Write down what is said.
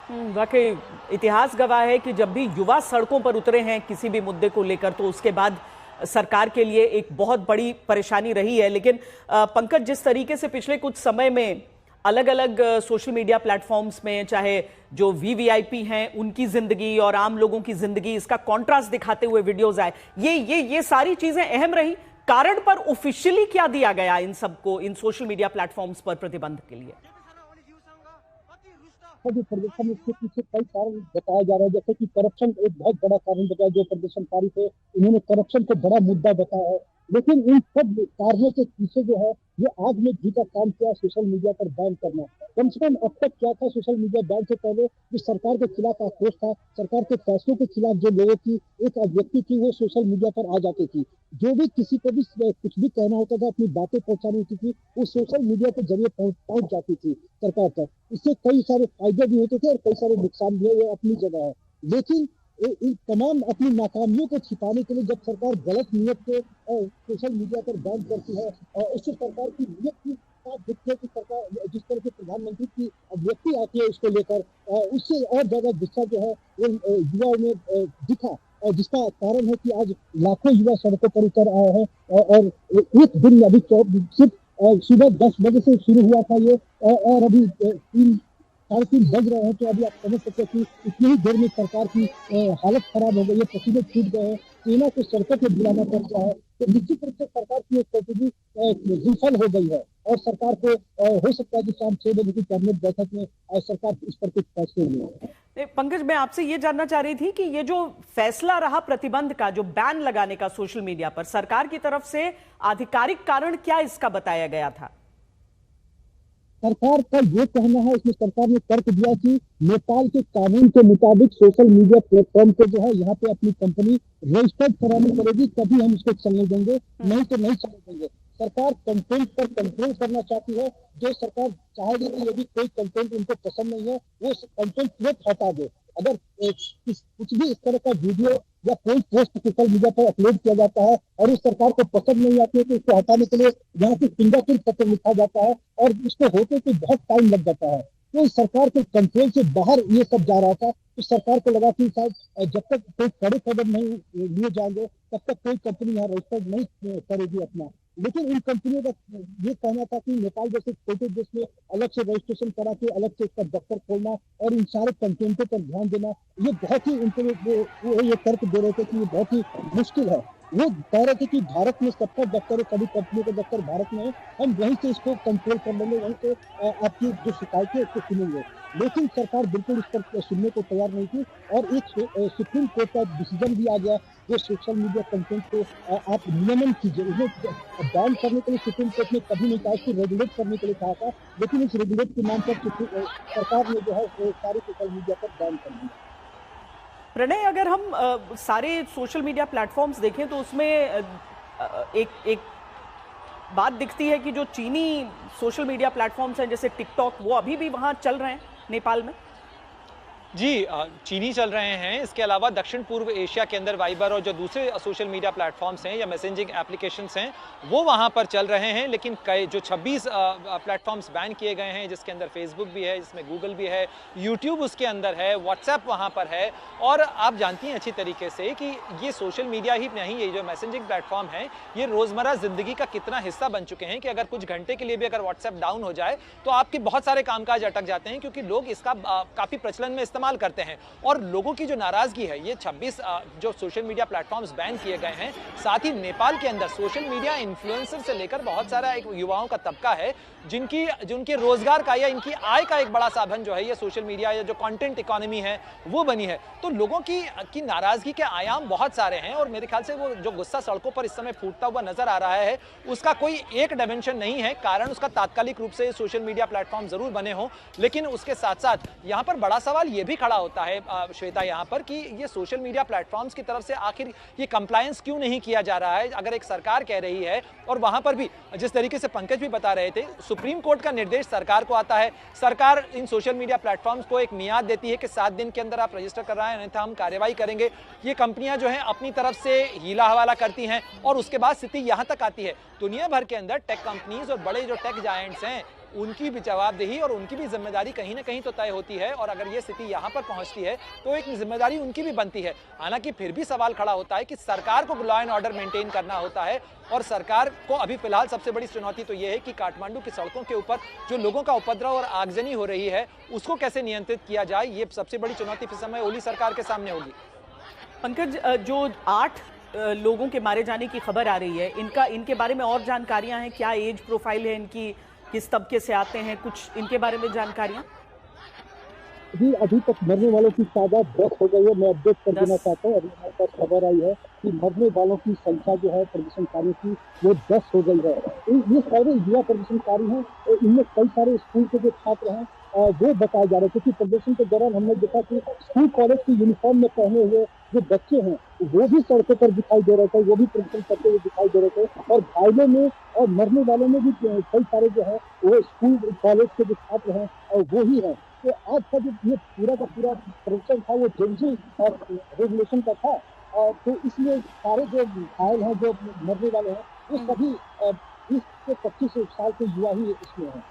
वाकई इतिहास गवाह है कि जब भी युवा सड़कों पर उतरे हैं किसी भी मुद्दे को लेकर तो उसके बाद सरकार के लिए एक बहुत बड़ी परेशानी रही है। लेकिन पंकज, जिस तरीके से पिछले कुछ समय में अलग अलग सोशल मीडिया प्लेटफॉर्म्स में चाहे जो वीवीआईपी हैं उनकी जिंदगी और आम लोगों की जिंदगी, इसका कॉन्ट्रास्ट दिखाते हुए वीडियोस आए, ये सारी चीजें अहम रही। कारण पर ऑफिशियली क्या दिया गया इन सबको, इन सोशल मीडिया प्लेटफॉर्म्स पर प्रतिबंध के लिए? जो प्रदर्शन इसके पीछे कई कारण बताया जा रहा है, जैसे कि करप्शन एक बहुत बड़ा कारण बताया। जो प्रदर्शनकारी थे उन्होंने करप्शन को बड़ा मुद्दा बताया है। लेकिन इन सब कारणों के पीछे जो है ये आग में घी का काम किया सोशल मीडिया पर बैन करना। कम से कम अब तक क्या था, सोशल मीडिया बैन से पहले जो सरकार के खिलाफ आक्रोश था, सरकार के फैसलों के खिलाफ जो लोगों की एक अभिव्यक्ति थी वो सोशल मीडिया पर आ जाती थी। जो भी किसी को भी कुछ भी कहना होता था, अपनी बातें पहुंचानी होती थी, वो सोशल मीडिया के जरिए पहुंच जाती थी सरकार तक। इससे कई सारे फायदे भी होते थे और कई सारे नुकसान भी है, ये अपनी जगह है। लेकिन इन तमाम अपनी नाकामियों को छिपाने के लिए जब सरकार गलत नीयत से सोशल मीडिया पर बैन करती है और उससे सरकार की नीयत की साफ दिखती है कि सरकार जिस तरह से प्रधानमंत्री की अभिव्यक्ति आती है उसको लेकर, उससे और ज्यादा गुस्सा जो है वो युवाओं में दिखा। और जिसका कारण है कि आज लाखों युवा सड़कों पर उतर आए हैं और एक दिन अभी सिर्फ सुबह 10 बजे से शुरू हुआ था ये, और अभी 3 साढ़े 3 बज रहे हैं। तो अभी आप समझ सकते हैं कि इतनी ही देर में सरकार की हालत खराब हो गई है, पसीने छूट गए हैं, सेना को सड़कों पर बुलाना पड़ रहा है। तो निश्चित रूप से सरकार की स्ट्रेटेजी विफल हो गई है और सरकार को हो सकता है कि शाम 6 बजे की कैबिनेट बैठक में सरकार इस पर कुछ फैसले लें। पंकज, मैं आपसे ये जानना चाह रही थी कि ये जो फैसला रहा प्रतिबंध का, जो बैन लगाने का सोशल मीडिया पर, सरकार की तरफ से आधिकारिक कारण क्या इसका बताया गया था? सरकार का ये कहना है, इसमें सरकार ने तर्क दिया कि नेपाल के कानून के मुताबिक सोशल मीडिया प्लेटफॉर्म को जो है यहाँ पे अपनी कंपनी रजिस्टर्ड करानी पड़ेगी, तभी हम इसको चलने देंगे, नहीं तो नहीं चलने देंगे। सरकार कंटेंट पर कंट्रोल करना चाहती है। जो सरकार चाहेगी कि यदि कोई कंटेंट उनको पसंद नहीं है वो कंटेंट तुरंत हटा दे। अगर कुछ भी इस तरह का वीडियो या कोई पोस्ट सोशल मीडिया पर अपलोड किया जाता है और उस सरकार को पसंद नहीं आती है तो उसको हटाने के लिए यहाँ से फिंगरप्रिंट पत्र लिखा जाता है और इसको होते तो बहुत टाइम लग जाता है। तो इस सरकार के कंट्रोल से बाहर ये सब जा रहा था। तो सरकार को लगा कि शायद जब तक कोई कड़े कदम नहीं लिए जाएंगे तब तक कोई कंपनी यहाँ रजिस्टर्ड नहीं करेगी अपना। लेकिन इन कंपनियों का ये कहना था कि नेपाल जैसे छोटे देश में अलग से रजिस्ट्रेशन करा के अलग से इसका दफ्तर खोलना और इन सारे कंटेंटों पर ध्यान देना, ये बहुत ही उनके वो ये तर्क दे रहे थे कि ये बहुत ही मुश्किल है। वो कह रहे थे कि भारत में सबका दफ्तर है, सभी कंपनियों का दफ्तर भारत में है, हम वहीं से इसको कंट्रोल कर लेंगे, वहीं से आपकी जो शिकायतें है उसको सुनेंगे। लेकिन सरकार बिल्कुल इस पर सुनने को तैयार नहीं थी और एक सुप्रीम कोर्ट का डिसीजन भी आ गया जो सोशल मीडिया कंटेंट को आप नियमन कीजिए। उन्हें बैन करने के लिए सुप्रीम कोर्ट ने कभी नहीं कहा, इसको रेगुलेट करने के लिए कहा था, लेकिन इस रेगुलेट के नाम पर सरकार ने जो है सारे सोशल मीडिया पर बैन कर दिया। प्रणय, अगर हम सारे सोशल मीडिया प्लेटफॉर्म्स देखें तो उसमें एक बात दिखती है कि जो चीनी सोशल मीडिया प्लेटफॉर्म्स हैं जैसे टिकटॉक, वो अभी भी वहां चल रहे हैं नेपाल में। जी, चीनी चल रहे हैं। इसके अलावा दक्षिण पूर्व एशिया के अंदर वाइबर और जो दूसरे सोशल मीडिया प्लेटफॉर्म्स हैं या मैसेजिंग एप्लीकेशंस हैं वो वहाँ पर चल रहे हैं। लेकिन कई जो 26 प्लेटफॉर्म्स बैन किए गए हैं, जिसके अंदर फेसबुक भी है, जिसमें गूगल भी है, यूट्यूब उसके अंदर है, व्हाट्सएप वहाँ पर है। और आप जानती हैं अच्छी तरीके से कि ये सोशल मीडिया ही नहीं, ये जो मैसेजिंग प्लेटफॉर्म है ये रोज़मर्रा ज़िंदगी का कितना हिस्सा बन चुके हैं कि अगर कुछ घंटे के लिए भी अगर व्हाट्सएप डाउन हो जाए तो आपके बहुत सारे कामकाज अटक जाते हैं, क्योंकि लोग इसका काफ़ी प्रचलन में इस्तेमाल करते हैं। और लोगों की जो नाराजगी है, ये 26 जो सोशल मीडिया प्लेटफॉर्म्स बैन किए गए हैं, साथ ही नेपाल के अंदर सोशल मीडिया इन्फ्लुएंसर से लेकर बहुत सारा एक युवाओं का तबका है जिनके रोजगार का या इनकी आय का एक बड़ा साधन जो है ये सोशल मीडिया या जो कंटेंट इकोनॉमी है वो बनी है। तो लोगों की नाराजगी के आयाम बहुत सारे हैं और मेरे ख्याल से वो जो गुस्सा सड़कों पर इस समय फूटता हुआ नजर आ रहा है उसका कोई एक डायमेंशन नहीं है। कारण उसका तात्कालिक रूप से सोशल मीडिया प्लेटफॉर्म जरूर बने हों, लेकिन उसके साथ साथ यहाँ पर बड़ा सवाल ये भी खड़ा होता है श्वेता यहाँ पर कि ये सोशल मीडिया प्लेटफॉर्म्स की तरफ से आखिर ये कंप्लायंस क्यों नहीं किया जा रहा है। अगर एक सरकार कह रही है और वहां पर भी जिस तरीके से पंकज भी बता रहे थे, सुप्रीम कोर्ट का निर्देश सरकार को आता है, सरकार इन सोशल मीडिया प्लेटफॉर्म्स को एक मियाद देती है कि 7 दिन के अंदर आप रजिस्टर कर रहे हैं, अन्यथा हम कार्रवाई करेंगे। ये कंपनियां जो हैं अपनी तरफ से हीला हवाला करती हैं और उसके बाद स्थिति यहां तक आती है दुनिया भर के अंदर टेक कंपनीज और बड़े जो टेक जायंट्स हैं उनकी भी जवाबदेही और उनकी भी जिम्मेदारी कहीं ना कहीं तो तय होती है। और अगर ये स्थिति यहाँ पर पहुंचती है तो एक जिम्मेदारी उनकी भी बनती है। हालांकि फिर भी सवाल खड़ा होता है कि सरकार को लॉ एंड ऑर्डर मेंटेन करना होता है, और सरकार को अभी फिलहाल सबसे बड़ी चुनौती तो ये है कि काठमांडू की सड़कों के ऊपर जो लोगों का उपद्रव और आगजनी हो रही है उसको कैसे नियंत्रित किया जाए, ये सबसे बड़ी चुनौती इस समय ओली सरकार के सामने होगी। पंकज, जो 8 लोगों के मारे जाने की खबर आ रही है, इनके बारे में और जानकारियां हैं? क्या एज प्रोफाइल है इनकी, किस तबके से आते हैं, कुछ इनके बारे में जानकारियां? जी, अभी तक मरने वालों की तादाद 10 हो गई है। मैं अपडेट कर देना चाहता हूँ, अभी हमारे पास खबर आई है कि मरने वालों की संख्या जो है प्रदर्शनकारियों की वो 10 हो गई है। ये सारे युवा प्रदर्शनकारी हैं, इनमें कई सारे स्कूल के जो छात्र हैं वो बताए जा रहे हैं, क्योंकि प्रदर्शन के दौरान हमने देखा कि स्कूल कॉलेज की यूनिफॉर्म में पहने हुए जो बच्चे हैं वो भी सड़कों पर दिखाई दे रहे थे, वो भी प्रदर्शन करते हुए दिखाई दे रहे थे। और घायलों में और मरने वालों में भी कई सारे जो है वो स्कूल कॉलेज के जो छात्र हैं और वो ही है। तो आज का जो ये पूरा का पूरा प्रदर्शन था वो जेंजी और रेगुलेशन का था, और तो इसलिए सारे जो घायल हैं, जो मरने वाले हैं, वो सभी 20 से 25 साल के युवा ही इसमें हैं।